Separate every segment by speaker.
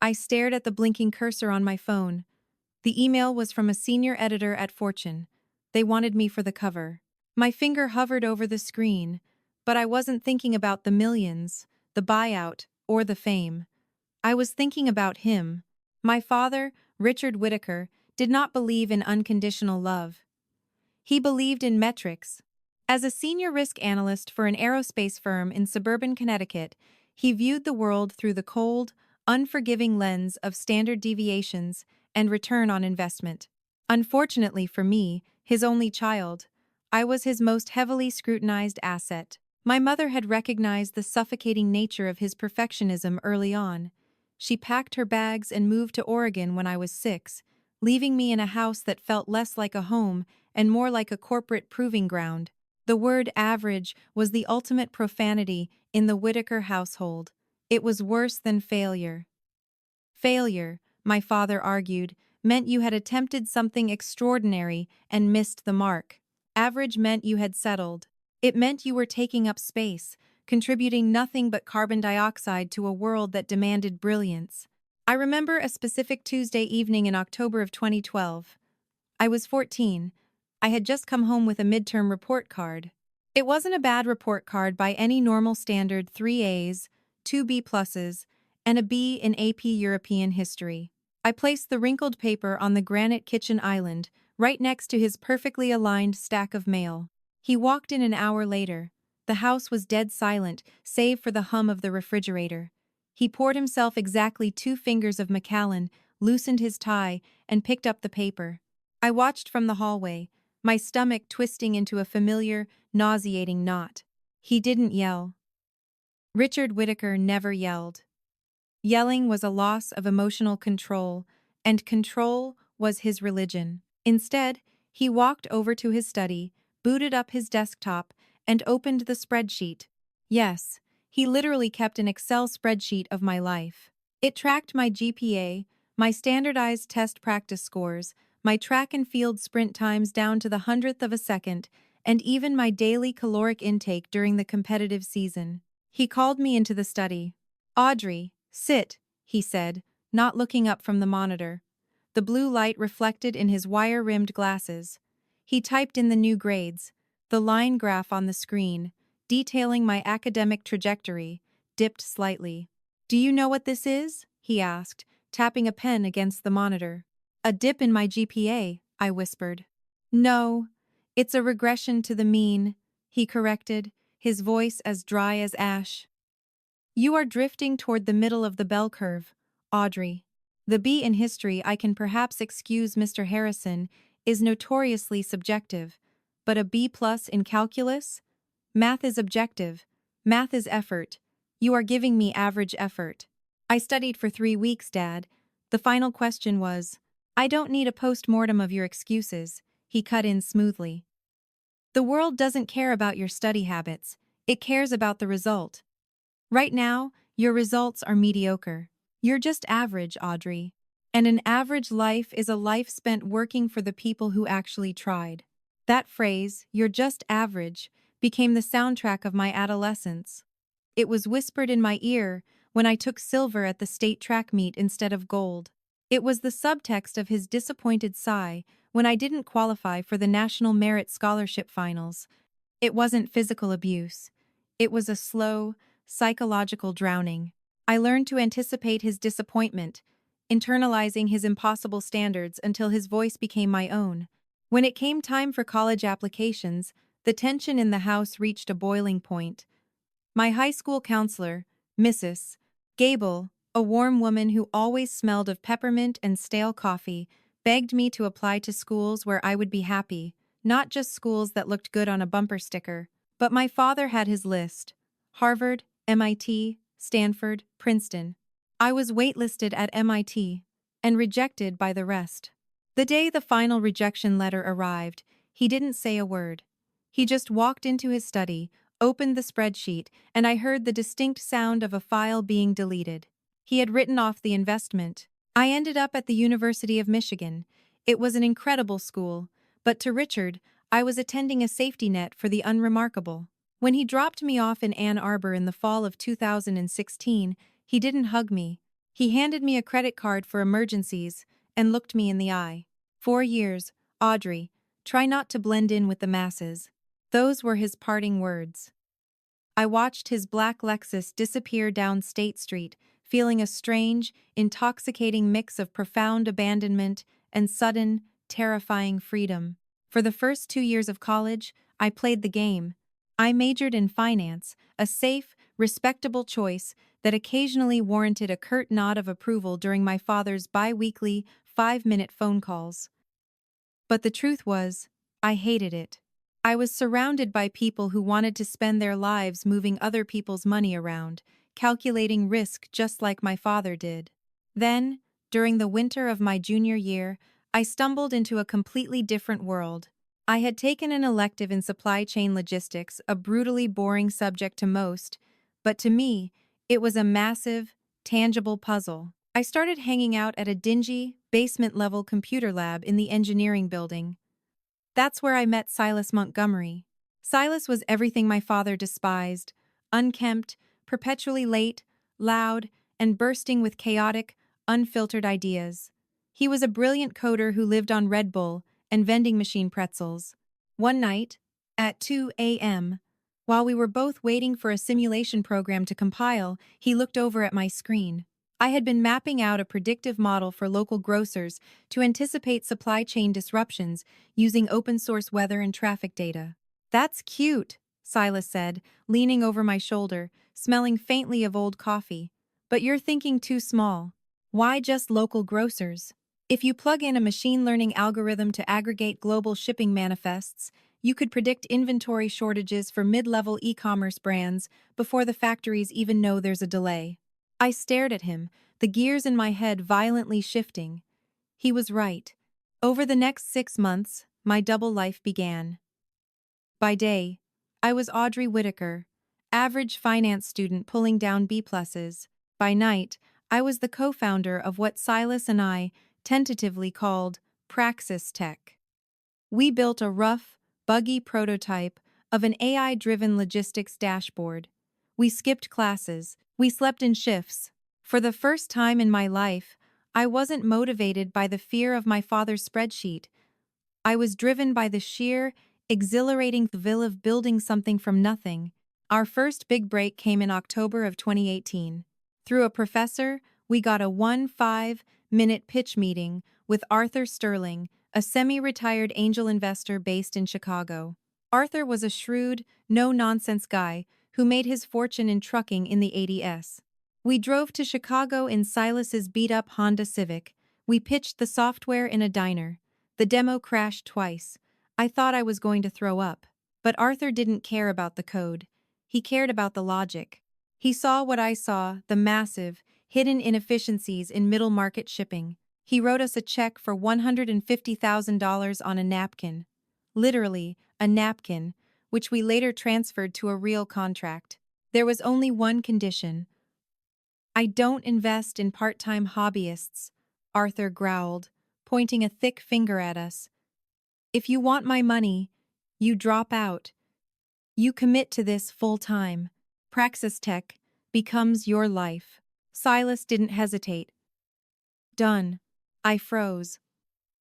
Speaker 1: I stared at the blinking cursor on my phone. The email was from a senior editor at Fortune. They wanted me for the cover. My finger hovered over the screen, but I wasn't thinking about the millions, the buyout, or the fame. I was thinking about him. My father, Richard Whittaker, did not believe in unconditional love. He believed in metrics. As a senior risk analyst for an aerospace firm in suburban Connecticut, he viewed the world through the cold, unforgiving lens of standard deviations and return on investment. Unfortunately for me, his only child, I was his most heavily scrutinized asset. My mother had recognized the suffocating nature of his perfectionism early on. She packed her bags and moved to Oregon when I was 6, leaving me in a house that felt less like a home and more like a corporate proving ground. The word average was the ultimate profanity in the Whittaker household. It was worse than failure. Failure, my father argued, meant you had attempted something extraordinary and missed the mark. Average meant you had settled. It meant you were taking up space, contributing nothing but carbon dioxide to a world that demanded brilliance. I remember a specific Tuesday evening in October of 2012. I was 14. I had just come home with a midterm report card. It wasn't a bad report card by any normal standard: 3 A's, 2 B pluses, and a B in AP European history. I placed the wrinkled paper on the granite kitchen island, right next to his perfectly aligned stack of mail. He walked in an hour later. The house was dead silent, save for the hum of the refrigerator. He poured himself exactly 2 fingers of Macallan, loosened his tie, and picked up the paper. I watched from the hallway, my stomach twisting into a familiar, nauseating knot. He didn't yell. Richard Whittaker never yelled. Yelling was a loss of emotional control, and control was his religion. Instead, he walked over to his study, booted up his desktop, and opened the spreadsheet. Yes, he literally kept an Excel spreadsheet of my life. It tracked my GPA, my standardized test practice scores, my track and field sprint times down to the 100th of a second, and even my daily caloric intake during the competitive season. He called me into the study. "Audrey, sit," he said, not looking up from the monitor. The blue light reflected in his wire-rimmed glasses. He typed in the new grades. The line graph on the screen, detailing my academic trajectory, dipped slightly. "Do you know what this is?" he asked, tapping a pen against the monitor. "A dip in my GPA," I whispered. "No, it's a regression to the mean," he corrected, his voice as dry as ash. "You are drifting toward the middle of the bell curve, Audrey. The B in history, I can perhaps excuse Mr. Harrison, is notoriously subjective, but a B plus in calculus? Math is objective. Math is effort. You are giving me average effort." I studied for 3 weeks, Dad. The final question was, "I don't need a post-mortem of your excuses," he cut in smoothly. "The world doesn't care about your study habits. It cares about the result. Right now, your results are mediocre. You're just average, Audrey. And an average life is a life spent working for the people who actually tried." That phrase, "you're just average," became the soundtrack of my adolescence. It was whispered in my ear when I took silver at the state track meet instead of gold. It was the subtext of his disappointed sigh when I didn't qualify for the National Merit Scholarship Finals. It wasn't physical abuse. It was a slow, psychological drowning. I learned to anticipate his disappointment, internalizing his impossible standards until his voice became my own. When it came time for college applications, the tension in the house reached a boiling point. My high school counselor, Mrs. Gable, a warm woman who always smelled of peppermint and stale coffee, begged me to apply to schools where I would be happy, not just schools that looked good on a bumper sticker. But my father had his list: Harvard, MIT, Stanford, Princeton. I was waitlisted at MIT and rejected by the rest. The day the final rejection letter arrived, he didn't say a word. He just walked into his study, opened the spreadsheet, and I heard the distinct sound of a file being deleted. He had written off the investment. I ended up at the University of Michigan. It was an incredible school, but to Richard, I was attending a safety net for the unremarkable. When he dropped me off in Ann Arbor in the fall of 2016, he didn't hug me. He handed me a credit card for emergencies and looked me in the eye. 4 years, Audrey. Try not to blend in with the masses. Those were his parting words. I watched his black Lexus disappear down State Street, feeling a strange, intoxicating mix of profound abandonment and sudden, terrifying freedom. For the first 2 years of college, I played the game. I majored in finance, a safe, respectable choice that occasionally warranted a curt nod of approval during my father's bi-weekly, 5-minute phone calls. But the truth was, I hated it. I was surrounded by people who wanted to spend their lives moving other people's money around, calculating risk just like my father did. Then, during the winter of my junior year, I stumbled into a completely different world. I had taken an elective in supply chain logistics, a brutally boring subject to most, but to me, it was a massive, tangible puzzle. I started hanging out at a dingy, basement-level computer lab in the engineering building. That's where I met Silas Montgomery. Silas was everything my father despised: unkempt, perpetually late, loud, and bursting with chaotic, unfiltered ideas. He was a brilliant coder who lived on Red Bull and vending machine pretzels. One night, at 2 a.m., while we were both waiting for a simulation program to compile, he looked over at my screen. I had been mapping out a predictive model for local grocers to anticipate supply chain disruptions using open-source weather and traffic data. "That's cute," Silas said, leaning over my shoulder, smelling faintly of old coffee. "But you're thinking too small. Why just local grocers? If you plug in a machine learning algorithm to aggregate global shipping manifests, you could predict inventory shortages for mid-level e-commerce brands before the factories even know there's a delay." I stared at him, the gears in my head violently shifting. He was right. Over the next 6 months, my double life began. By day, I was Audrey Whittaker, average finance student pulling down B+s. By night, I was the co-founder of what Silas and I tentatively called Praxis Tech. We built a rough, buggy prototype of an AI-driven logistics dashboard. We skipped classes. We slept in shifts. For the first time in my life, I wasn't motivated by the fear of my father's spreadsheet. I was driven by the sheer, exhilarating thrill of building something from nothing. Our first big break came in October of 2018. Through a professor, we got a 15-minute pitch meeting with Arthur Sterling, a semi-retired angel investor based in Chicago. Arthur was a shrewd, no-nonsense guy who made his fortune in trucking in the 80s. We drove to Chicago in Silas's beat-up Honda Civic. We pitched the software in a diner. The demo crashed twice. I thought I was going to throw up. But Arthur didn't care about the code. He cared about the logic. He saw what I saw, the massive, hidden inefficiencies in middle-market shipping. He wrote us a check for $150,000 on a napkin. Literally, a napkin, which we later transferred to a real contract. There was only one condition. "I don't invest in part-time hobbyists," Arthur growled, pointing a thick finger at us. "If you want my money, you drop out. You commit to this full-time. Praxis Tech becomes your life." Silas didn't hesitate. "Done." I froze.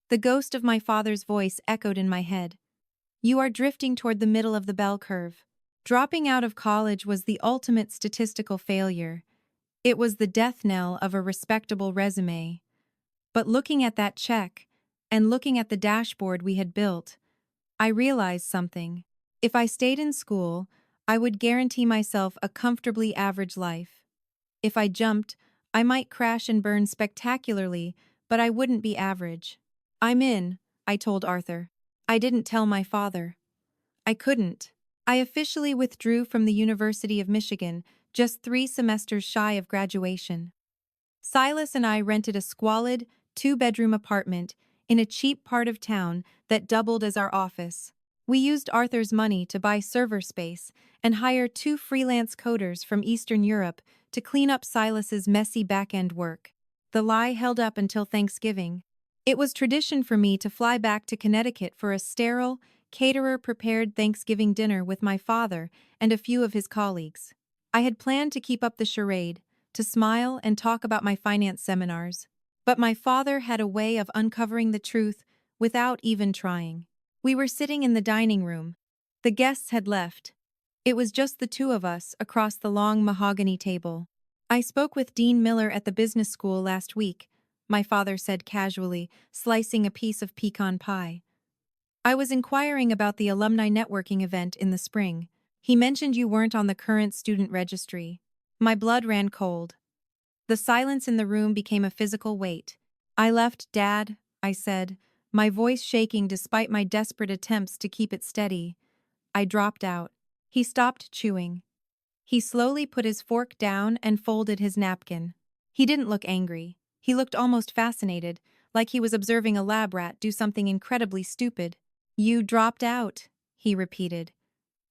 Speaker 1: The ghost of my father's voice echoed in my head. "You are drifting toward the middle of the bell curve." Dropping out of college was the ultimate statistical failure. It was the death knell of a respectable resume. But looking at that check, and looking at the dashboard we had built, I realized something. If I stayed in school, I would guarantee myself a comfortably average life. If I jumped, I might crash and burn spectacularly, but I wouldn't be average. "I'm in," I told Arthur. I didn't tell my father. I couldn't. I officially withdrew from the University of Michigan, just 3 semesters shy of graduation. Silas and I rented a squalid, 2-bedroom apartment in a cheap part of town that doubled as our office. We used Arthur's money to buy server space and hire 2 freelance coders from Eastern Europe to clean up Silas's messy back-end work. The lie held up until Thanksgiving. It was tradition for me to fly back to Connecticut for a sterile, caterer-prepared Thanksgiving dinner with my father and a few of his colleagues. I had planned to keep up the charade, to smile and talk about my finance seminars. But my father had a way of uncovering the truth without even trying. We were sitting in the dining room. The guests had left. It was just the two of us across the long mahogany table. "I spoke with Dean Miller at the business school last week," my father said casually, slicing a piece of pecan pie. "I was inquiring about the alumni networking event in the spring. He mentioned you weren't on the current student registry." My blood ran cold. The silence in the room became a physical weight. "I left, Dad," I said, my voice shaking despite my desperate attempts to keep it steady. "I dropped out." He stopped chewing. He slowly put his fork down and folded his napkin. He didn't look angry. He looked almost fascinated, like he was observing a lab rat do something incredibly stupid. "You dropped out," he repeated.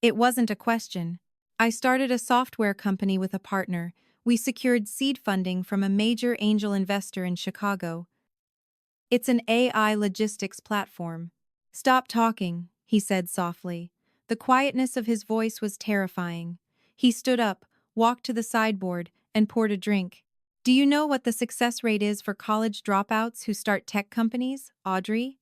Speaker 1: It wasn't a question. "I started a software company with a partner. We secured seed funding from a major angel investor in Chicago. It's an AI logistics platform." "Stop talking," he said softly. The quietness of his voice was terrifying. He stood up, walked to the sideboard, and poured a drink. "Do you know what the success rate is for college dropouts who start tech companies, Audrey?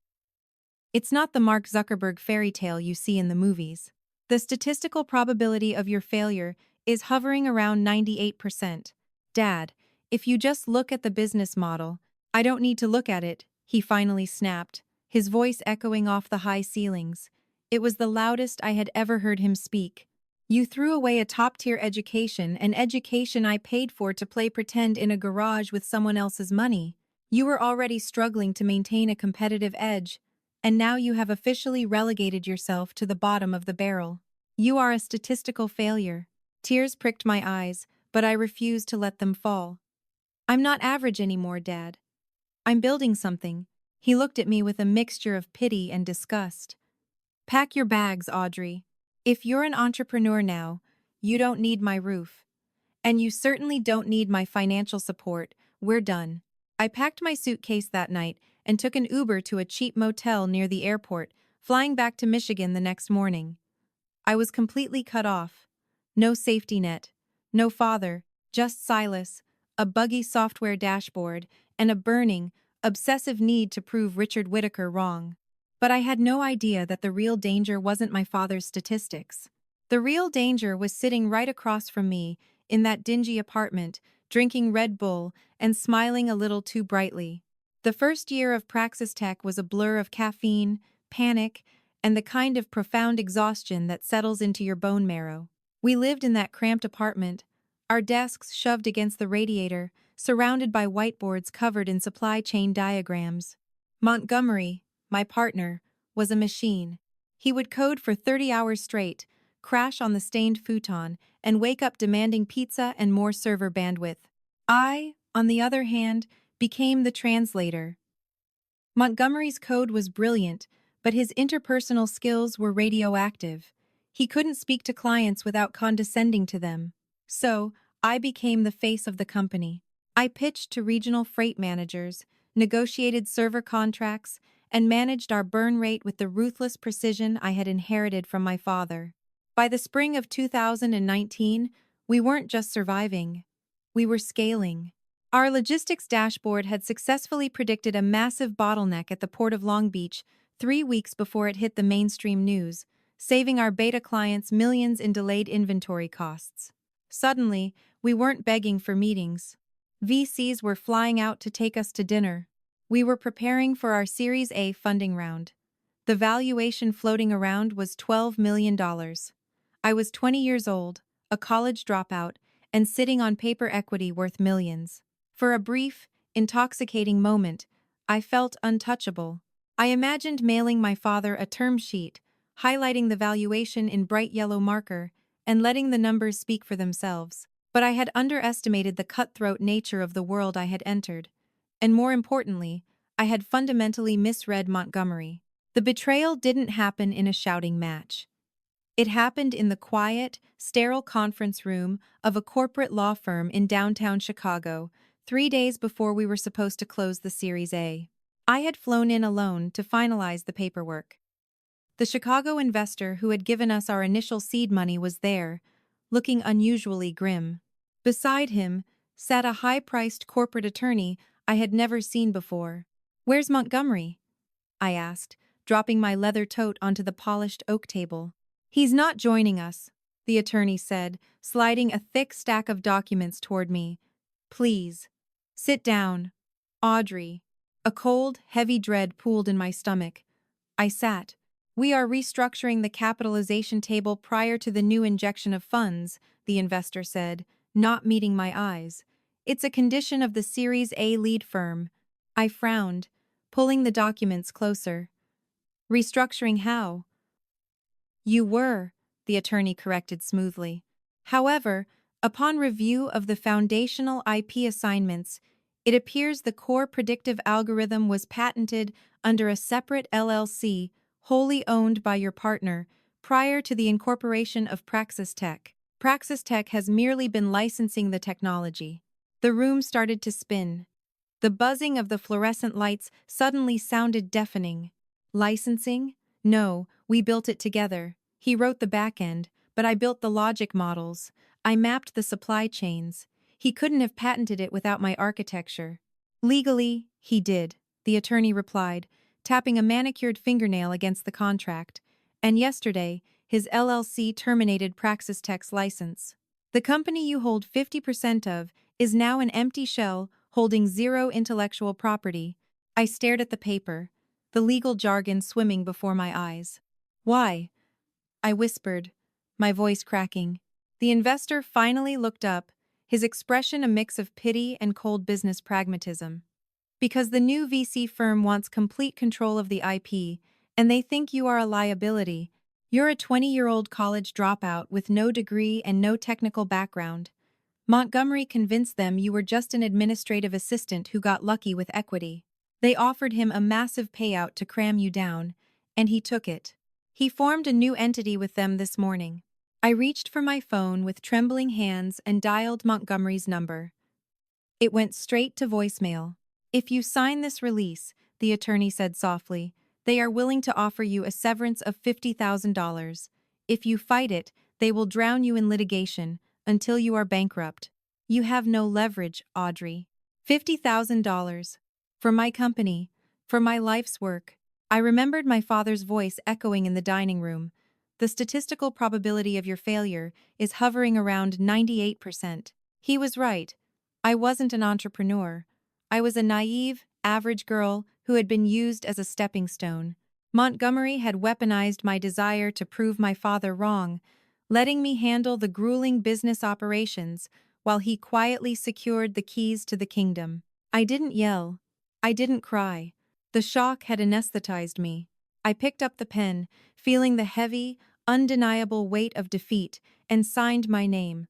Speaker 1: It's not the Mark Zuckerberg fairy tale you see in the movies. The statistical probability of your failure is hovering around 98%. Dad, if you just look at the business model—" "I don't need to look at it," he finally snapped, his voice echoing off the high ceilings. It was the loudest I had ever heard him speak. "You threw away a top-tier education, an education I paid for to play pretend in a garage with someone else's money. You were already struggling to maintain a competitive edge, and now you have officially relegated yourself to the bottom of the barrel. You are a statistical failure." Tears pricked my eyes, but I refused to let them fall. "I'm not average anymore, Dad. I'm building something." He looked at me with a mixture of pity and disgust. "Pack your bags, Audrey. If you're an entrepreneur now, you don't need my roof. And you certainly don't need my financial support. We're done." I packed my suitcase that night and took an Uber to a cheap motel near the airport, flying back to Michigan the next morning. I was completely cut off. No safety net, no father, just Silas, a buggy software dashboard, and a burning, obsessive need to prove Richard Whittaker wrong. But I had no idea that the real danger wasn't my father's statistics. The real danger was sitting right across from me, in that dingy apartment, drinking Red Bull and smiling a little too brightly. The first year of Praxis Tech was a blur of caffeine, panic, and the kind of profound exhaustion that settles into your bone marrow. We lived in that cramped apartment, our desks shoved against the radiator, surrounded by whiteboards covered in supply chain diagrams. Montgomery, my partner, was a machine. He would code for 30 hours straight, crash on the stained futon, and wake up demanding pizza and more server bandwidth. I, on the other hand, became the translator. Montgomery's code was brilliant, but his interpersonal skills were radioactive. He couldn't speak to clients without condescending to them. So, I became the face of the company. I pitched to regional freight managers, negotiated server contracts, and managed our burn rate with the ruthless precision I had inherited from my father. By the spring of 2019, we weren't just surviving. We were scaling. Our logistics dashboard had successfully predicted a massive bottleneck at the Port of Long Beach 3 weeks before it hit the mainstream news, saving our beta clients millions in delayed inventory costs. Suddenly, we weren't begging for meetings. VCs were flying out to take us to dinner. We were preparing for our Series A funding round. The valuation floating around was $12 million. I was 20 years old, a college dropout, and sitting on paper equity worth millions. For a brief, intoxicating moment, I felt untouchable. I imagined mailing my father a term sheet, highlighting the valuation in bright yellow marker, and letting the numbers speak for themselves. But I had underestimated the cutthroat nature of the world I had entered. And more importantly, I had fundamentally misread Montgomery. The betrayal didn't happen in a shouting match. It happened in the quiet, sterile conference room of a corporate law firm in downtown Chicago, 3 days before we were supposed to close the Series A. I had flown in alone to finalize the paperwork. The Chicago investor who had given us our initial seed money was there, looking unusually grim. Beside him, sat a high-priced corporate attorney I had never seen before. "Where's Montgomery?" I asked, dropping my leather tote onto the polished oak table. "He's not joining us," the attorney said, sliding a thick stack of documents toward me. "Please. Sit down." Audrey. A cold, heavy dread pooled in my stomach. I sat. "We are restructuring the capitalization table prior to the new injection of funds," the investor said, not meeting my eyes. "It's a condition of the Series A lead firm." I frowned, pulling the documents closer. "Restructuring how?" "You were," the attorney corrected smoothly. "However, upon review of the foundational IP assignments, it appears the core predictive algorithm was patented under a separate LLC, wholly owned by your partner, prior to the incorporation of Praxis Tech. Praxis Tech has merely been licensing the technology." The room started to spin. The buzzing of the fluorescent lights suddenly sounded deafening. "Licensing? No, we built it together. He wrote the back end, but I built the logic models. I mapped the supply chains. He couldn't have patented it without my architecture." "Legally, he did," the attorney replied, tapping a manicured fingernail against the contract. "And yesterday, his LLC terminated Praxis Tech's license. The company you hold 50% of is now an empty shell holding zero intellectual property." I stared at the paper, the legal jargon swimming before my eyes. "Why?" I whispered, my voice cracking. The investor finally looked up, his expression a mix of pity and cold business pragmatism. "Because the new VC firm wants complete control of the IP, and they think you are a liability. You're a 20-year-old college dropout with no degree and no technical background. Montgomery convinced them you were just an administrative assistant who got lucky with equity. They offered him a massive payout to cram you down, and he took it. He formed a new entity with them this morning." I reached for my phone with trembling hands and dialed Montgomery's number. It went straight to voicemail. "If you sign this release," the attorney said softly, "they are willing to offer you a severance of $50,000. If you fight it, they will drown you in litigation until you are bankrupt. You have no leverage, Audrey." $50,000. For my company, for my life's work. I remembered my father's voice echoing in the dining room. "The statistical probability of your failure is hovering around 98%. He was right. I wasn't an entrepreneur. I was a naive, average girl who had been used as a stepping stone. Montgomery had weaponized my desire to prove my father wrong, letting me handle the grueling business operations while he quietly secured the keys to the kingdom. I didn't yell. I didn't cry. The shock had anesthetized me. I picked up the pen, feeling the heavy, undeniable weight of defeat, and signed my name.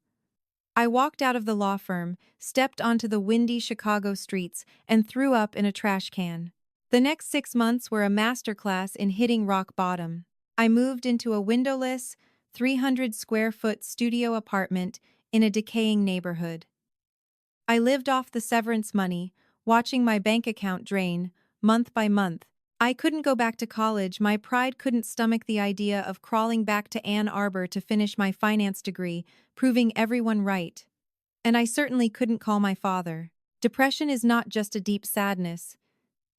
Speaker 1: I walked out of the law firm, stepped onto the windy Chicago streets, and threw up in a trash can. The next 6 months were a masterclass in hitting rock bottom. I moved into a windowless, 300-square-foot studio apartment in a decaying neighborhood. I lived off the severance money, watching my bank account drain, month by month. I couldn't go back to college. My pride couldn't stomach the idea of crawling back to Ann Arbor to finish my finance degree, proving everyone right. And I certainly couldn't call my father. Depression is not just a deep sadness.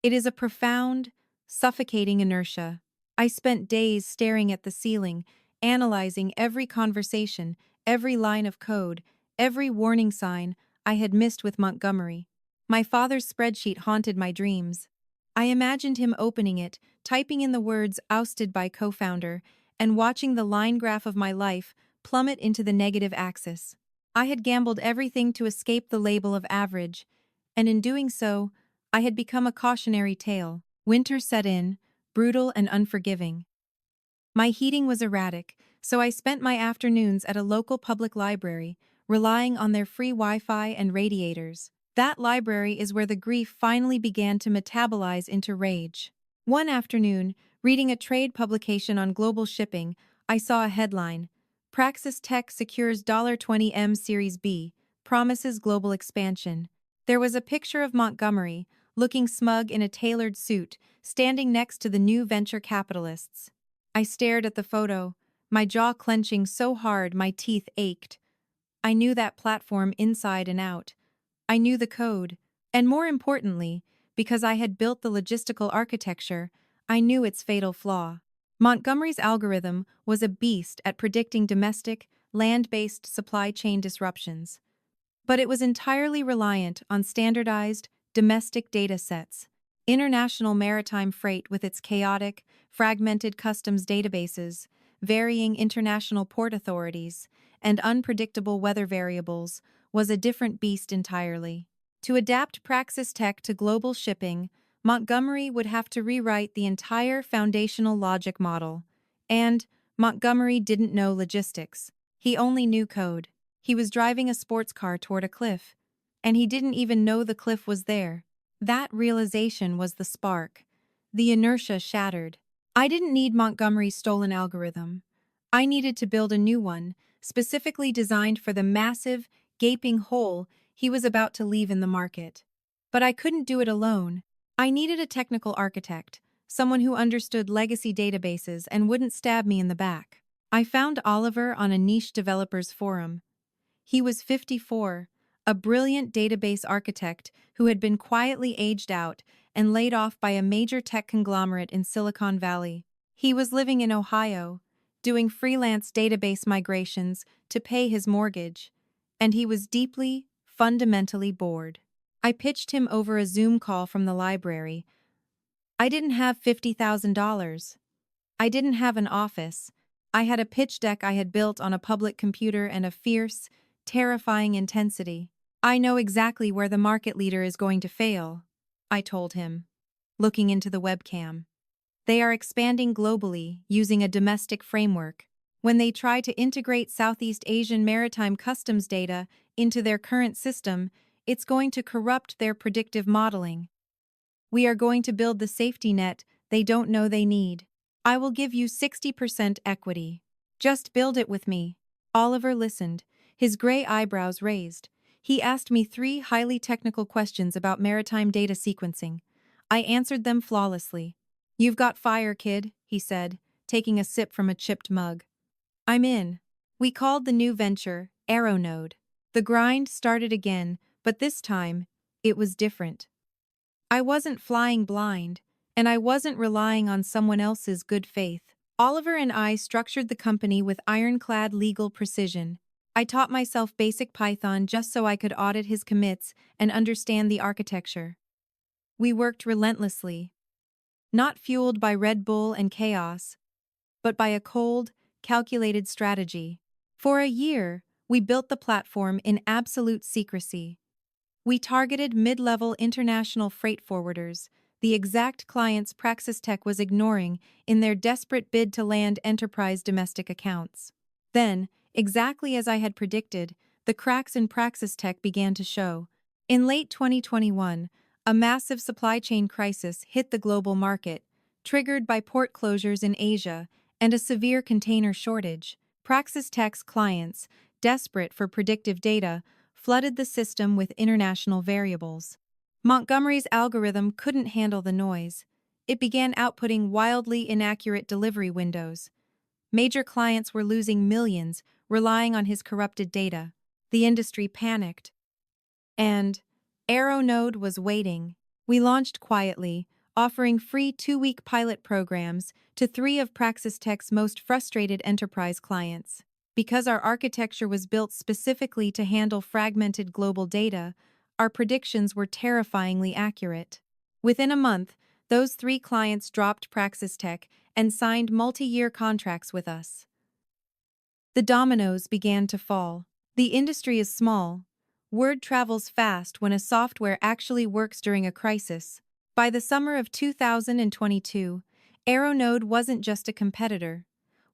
Speaker 1: It is a profound, suffocating inertia. I spent days staring at the ceiling, analyzing every conversation, every line of code, every warning sign I had missed with Montgomery. My father's spreadsheet haunted my dreams. I imagined him opening it, typing in the words "ousted by co-founder," and watching the line graph of my life plummet into the negative axis. I had gambled everything to escape the label of average, and in doing so, I had become a cautionary tale. Winter set in, brutal and unforgiving. My heating was erratic, so I spent my afternoons at a local public library, relying on their free Wi-Fi and radiators. That library is where the grief finally began to metabolize into rage. One afternoon, reading a trade publication on global shipping, I saw a headline: "Praxis Tech secures $20M Series B, promises global expansion." There was a picture of Montgomery, looking smug in a tailored suit, standing next to the new venture capitalists. I stared at the photo, my jaw clenching so hard my teeth ached. I knew that platform inside and out. I knew the code. And more importantly, because I had built the logistical architecture, I knew its fatal flaw. Montgomery's algorithm was a beast at predicting domestic, land-based supply chain disruptions. But it was entirely reliant on standardized, domestic data sets. International maritime freight with its chaotic, fragmented customs databases, varying international port authorities, and unpredictable weather variables was a different beast entirely. To adapt Praxis Tech to global shipping, Montgomery would have to rewrite the entire foundational logic model. And Montgomery didn't know logistics. He only knew code. He was driving a sports car toward a cliff, and he didn't even know the cliff was there. That realization was the spark. The inertia shattered. I didn't need Montgomery's stolen algorithm. I needed to build a new one, specifically designed for the massive, gaping hole he was about to leave in the market. But I couldn't do it alone. I needed a technical architect, someone who understood legacy databases and wouldn't stab me in the back. I found Oliver on a niche developers forum. He was 54, a brilliant database architect who had been quietly aged out and laid off by a major tech conglomerate in Silicon Valley. He was living in Ohio, doing freelance database migrations to pay his mortgage, and he was deeply, fundamentally bored. I pitched him over a Zoom call from the library. I didn't have $50,000. I didn't have an office. I had a pitch deck I had built on a public computer and a fierce, terrifying intensity. I know exactly where the market leader is going to fail, I told him, looking into the webcam. They are expanding globally using a domestic framework. When they try to integrate Southeast Asian maritime customs data into their current system, it's going to corrupt their predictive modeling. We are going to build the safety net they don't know they need. I will give you 60% equity. Just build it with me. Oliver listened, his gray eyebrows raised. He asked me 3 highly technical questions about maritime data sequencing. I answered them flawlessly. "You've got fire, kid," he said, taking a sip from a chipped mug. "I'm in." We called the new venture Aeronode. The grind started again, but this time, it was different. I wasn't flying blind, and I wasn't relying on someone else's good faith. Oliver and I structured the company with ironclad legal precision. I taught myself basic Python just so I could audit his commits and understand the architecture. We worked relentlessly, not fueled by Red Bull and chaos, but by a cold, calculated strategy. For a year, we built the platform in absolute secrecy. We targeted mid-level international freight forwarders, the exact clients Praxis Tech was ignoring in their desperate bid to land enterprise domestic accounts. Then, exactly as I had predicted, the cracks in Praxis Tech began to show. In late 2021, a massive supply chain crisis hit the global market, triggered by port closures in Asia and a severe container shortage. Praxis Tech's clients, desperate for predictive data, flooded the system with international variables. Montgomery's algorithm couldn't handle the noise. It began outputting wildly inaccurate delivery windows. Major clients were losing millions, relying on his corrupted data. The industry panicked. And Aeronode was waiting. We launched quietly, offering free 2-week pilot programs to 3 of Praxis Tech's most frustrated enterprise clients. Because our architecture was built specifically to handle fragmented global data, our predictions were terrifyingly accurate. Within a month, those 3 clients dropped Praxis Tech and signed multi-year contracts with us. The dominoes began to fall. The industry is small. Word travels fast when a software actually works during a crisis. By the summer of 2022, Aeronode wasn't just a competitor.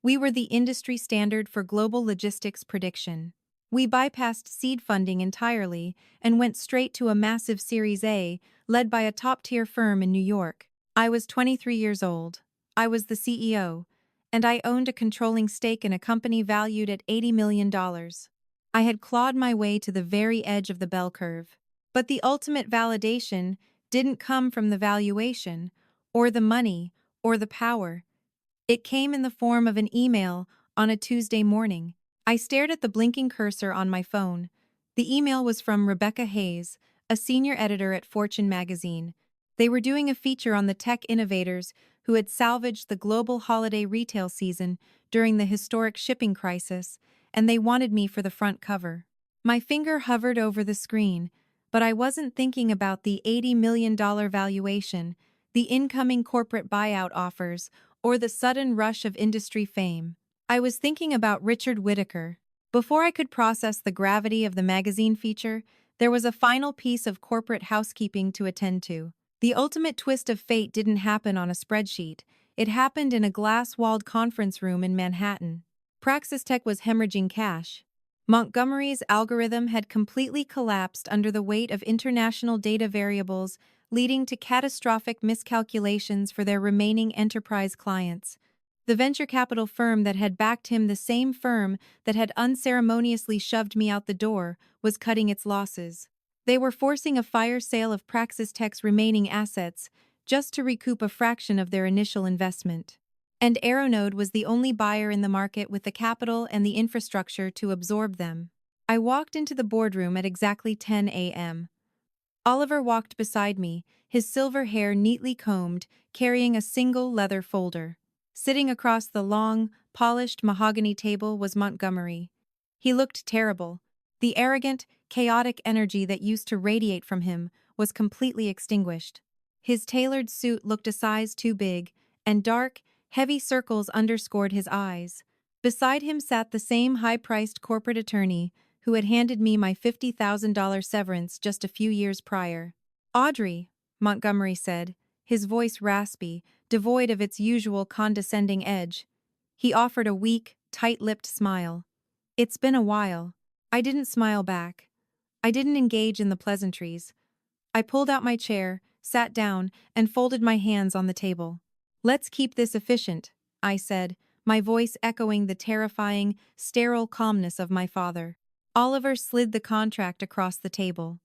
Speaker 1: We were the industry standard for global logistics prediction. We bypassed seed funding entirely and went straight to a massive Series A, led by a top-tier firm in New York. I was 23 years old. I was the CEO, and I owned a controlling stake in a company valued at $80 million. I had clawed my way to the very edge of the bell curve. But the ultimate validation didn't come from the valuation, or the money, or the power. It came in the form of an email on a Tuesday morning. I stared at the blinking cursor on my phone. The email was from Rebecca Hayes, a senior editor at Fortune magazine. They were doing a feature on the tech innovators who had salvaged the global holiday retail season during the historic shipping crisis, and they wanted me for the front cover. My finger hovered over the screen, but I wasn't thinking about the $80 million valuation, the incoming corporate buyout offers, or the sudden rush of industry fame. I was thinking about Richard Whittaker. Before I could process the gravity of the magazine feature, there was a final piece of corporate housekeeping to attend to. The ultimate twist of fate didn't happen on a spreadsheet. It happened in a glass-walled conference room in Manhattan. Praxis Tech was hemorrhaging cash. Montgomery's algorithm had completely collapsed under the weight of international data variables, leading to catastrophic miscalculations for their remaining enterprise clients. The venture capital firm that had backed him, the same firm that had unceremoniously shoved me out the door, was cutting its losses. They were forcing a fire sale of Praxis Tech's remaining assets just to recoup a fraction of their initial investment. And Aeronode was the only buyer in the market with the capital and the infrastructure to absorb them. I walked into the boardroom at exactly 10 a.m. Oliver walked beside me, his silver hair neatly combed, carrying a single leather folder. Sitting across the long, polished mahogany table was Montgomery. He looked terrible. The arrogant, chaotic energy that used to radiate from him was completely extinguished. His tailored suit looked a size too big, and dark, heavy circles underscored his eyes. Beside him sat the same high-priced corporate attorney who had handed me my $50,000 severance just a few years prior. "Audrey," Montgomery said, his voice raspy, devoid of its usual condescending edge. He offered a weak, tight-lipped smile. "It's been a while." I didn't smile back. I didn't engage in the pleasantries. I pulled out my chair, sat down, and folded my hands on the table. "Let's keep this efficient," I said, my voice echoing the terrifying, sterile calmness of my father. Oliver slid the contract across the table.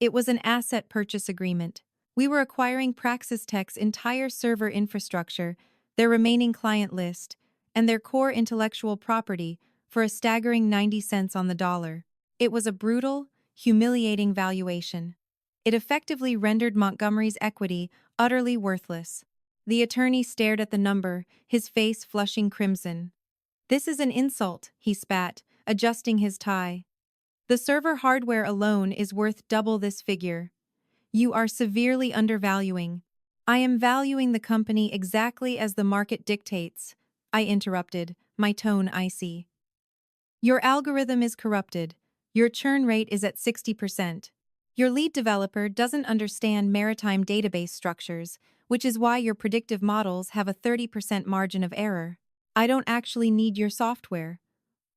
Speaker 1: It was an asset purchase agreement. We were acquiring Praxis Tech's entire server infrastructure, their remaining client list, and their core intellectual property for a staggering 90 cents on the dollar. It was a brutal, humiliating valuation. It effectively rendered Montgomery's equity utterly worthless. The attorney stared at the number, his face flushing crimson. "This is an insult," he spat, adjusting his tie. "The server hardware alone is worth double this figure. You are severely undervaluing." "I am valuing the company exactly as the market dictates," I interrupted, my tone icy. "Your algorithm is corrupted. Your churn rate is at 60%. Your lead developer doesn't understand maritime database structures, which is why your predictive models have a 30% margin of error. I don't actually need your software.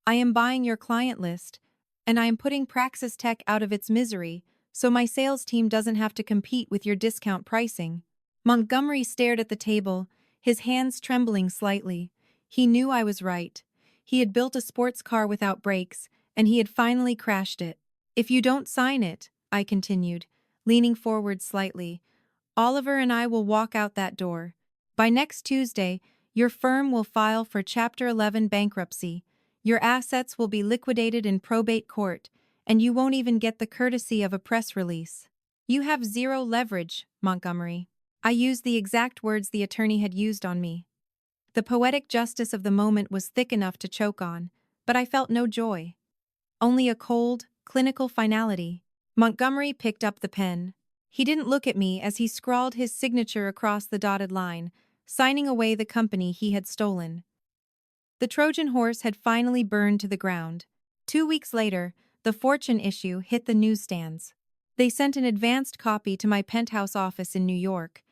Speaker 1: I am buying your client list, and I am putting Praxis Tech out of its misery, so my sales team doesn't have to compete with your discount pricing." Montgomery stared at the table, his hands trembling slightly. He knew I was right. He had built a sports car without brakes, and he had finally crashed it. "If you don't sign it," I continued, leaning forward slightly, "Oliver and I will walk out that door. By next Tuesday, your firm will file for Chapter 11 bankruptcy. Your assets will be liquidated in probate court, and you won't even get the courtesy of a press release." "You have zero leverage, Montgomery." I used the exact words the attorney had used on me. The poetic justice of the moment was thick enough to choke on, but I felt no joy. Only a cold, clinical finality. Montgomery picked up the pen. He didn't look at me as he scrawled his signature across the dotted line, signing away the company he had stolen. The Trojan horse had finally burned to the ground. 2 weeks later, the Fortune issue hit the newsstands. They sent an advanced copy to my penthouse office in New York.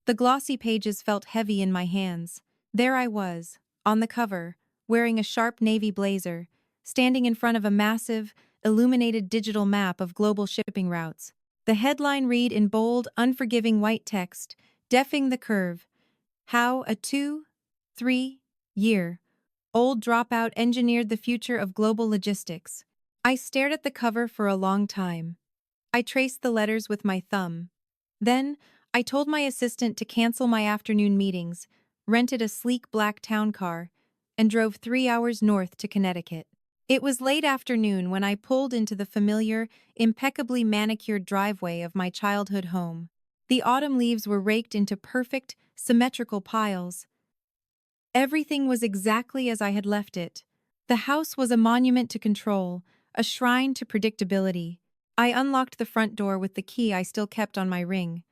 Speaker 1: The glossy pages felt heavy in my hands. There I was, on the cover, wearing a sharp navy blazer, standing in front of a massive, illuminated digital map of global shipping routes. The headline read in bold, unforgiving white text, "Defing the Curve. How a 2-3-year-old dropout engineered the future of global logistics." I stared at the cover for a long time. I traced the letters with my thumb. Then, I told my assistant to cancel my afternoon meetings, rented a sleek black town car, and drove 3 hours north to Connecticut. It was late afternoon when I pulled into the familiar, impeccably manicured driveway of my childhood home. The autumn leaves were raked into perfect, symmetrical piles. Everything was exactly as I had left it. The house was a monument to control, a shrine to predictability. I unlocked the front door with the key I still kept on my ring.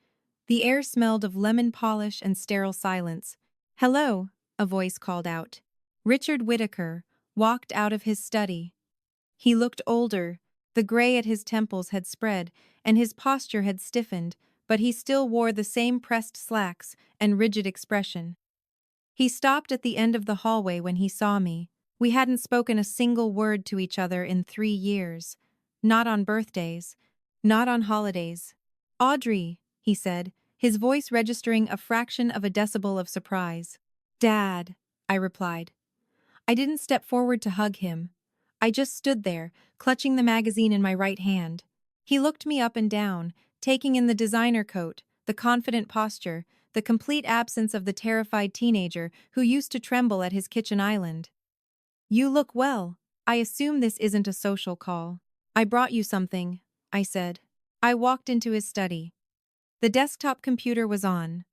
Speaker 1: The air smelled of lemon polish and sterile silence. "Hello," a voice called out. Richard Whittaker walked out of his study. He looked older. The gray at his temples had spread, and his posture had stiffened, but he still wore the same pressed slacks and rigid expression. He stopped at the end of the hallway when he saw me. We hadn't spoken a single word to each other in 3 years. Not on birthdays. Not on holidays. "Audrey," he said, his voice registering a fraction of a decibel of surprise. "Dad," I replied. I didn't step forward to hug him. I just stood there, clutching the magazine in my right hand. He looked me up and down, taking in the designer coat, the confident posture, the complete absence of the terrified teenager who used to tremble at his kitchen island. "You look well. I assume this isn't a social call." "I brought you something," I said. I walked into his study. The desktop computer was on.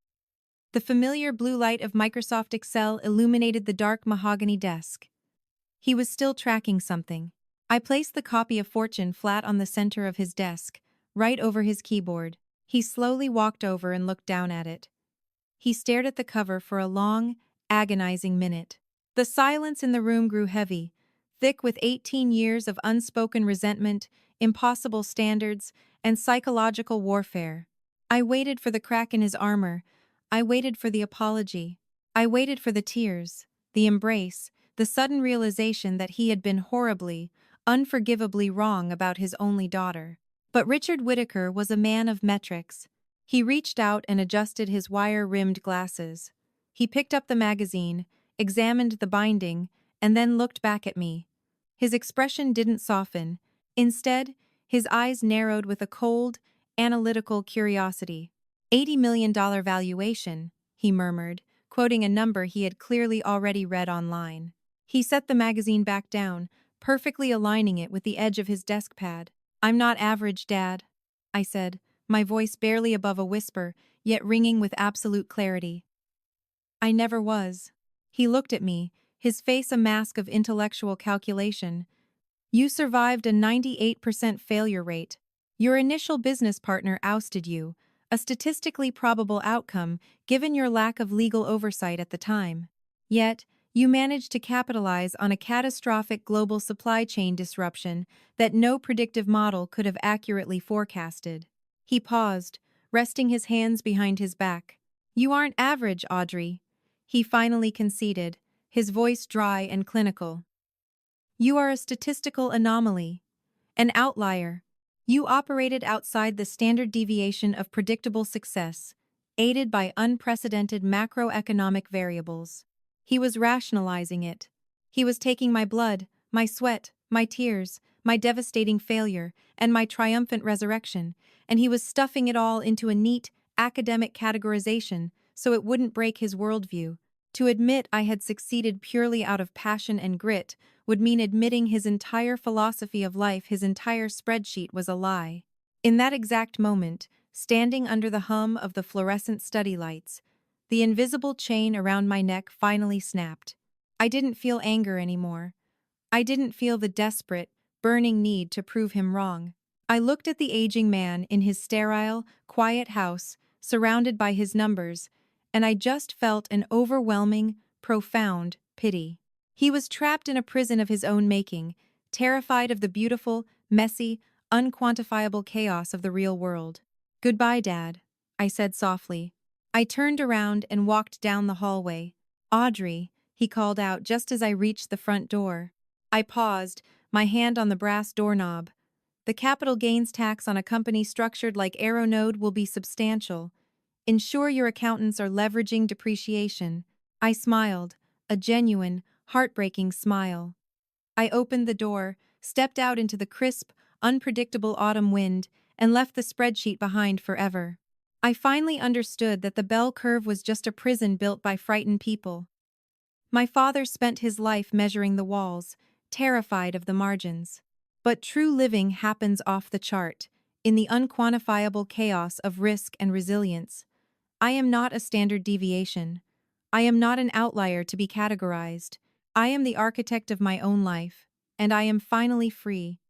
Speaker 1: The familiar blue light of Microsoft Excel illuminated the dark mahogany desk. He was still tracking something. I placed the copy of Fortune flat on the center of his desk, right over his keyboard. He slowly walked over and looked down at it. He stared at the cover for a long, agonizing minute. The silence in the room grew heavy, thick with 18 years of unspoken resentment, impossible standards, and psychological warfare. I waited for the crack in his armor. I waited for the apology. I waited for the tears, the embrace, the sudden realization that he had been horribly, unforgivably wrong about his only daughter. But Richard Whittaker was a man of metrics. He reached out and adjusted his wire-rimmed glasses. He picked up the magazine, examined the binding, and then looked back at me. His expression didn't soften. Instead, his eyes narrowed with a cold, analytical curiosity. $80 million valuation, he murmured, quoting a number he had clearly already read online. He set the magazine back down, perfectly aligning it with the edge of his desk pad. "I'm not average, Dad," I said, my voice barely above a whisper, yet ringing with absolute clarity. "I never was." He looked at me, his face a mask of intellectual calculation. "You survived a 98% failure rate. Your initial business partner ousted you, a statistically probable outcome given your lack of legal oversight at the time. Yet, you managed to capitalize on a catastrophic global supply chain disruption that no predictive model could have accurately forecasted." He paused, resting his hands behind his back. "You aren't average, Audrey," he finally conceded, his voice dry and clinical. "You are a statistical anomaly, an outlier. You operated outside the standard deviation of predictable success, aided by unprecedented macroeconomic variables." He was rationalizing it. He was taking my blood, my sweat, my tears, my devastating failure, and my triumphant resurrection, and he was stuffing it all into a neat, academic categorization so it wouldn't break his worldview. To admit I had succeeded purely out of passion and grit would mean admitting his entire philosophy of life, his entire spreadsheet, was a lie. In that exact moment, standing under the hum of the fluorescent study lights, the invisible chain around my neck finally snapped. I didn't feel anger anymore. I didn't feel the desperate, burning need to prove him wrong. I looked at the aging man in his sterile, quiet house, surrounded by his numbers, and I just felt an overwhelming, profound pity. He was trapped in a prison of his own making, terrified of the beautiful, messy, unquantifiable chaos of the real world. "Goodbye, Dad," I said softly. I turned around and walked down the hallway. "Audrey," he called out just as I reached the front door. I paused, my hand on the brass doorknob. "The capital gains tax on a company structured like Aeronode will be substantial. Ensure your accountants are leveraging depreciation." I smiled, a genuine, heartbreaking smile. I opened the door, stepped out into the crisp, unpredictable autumn wind, and left the spreadsheet behind forever. I finally understood that the bell curve was just a prison built by frightened people. My father spent his life measuring the walls, terrified of the margins. But true living happens off the chart, in the unquantifiable chaos of risk and resilience. I am not a standard deviation. I am not an outlier to be categorized. I am the architect of my own life, and I am finally free.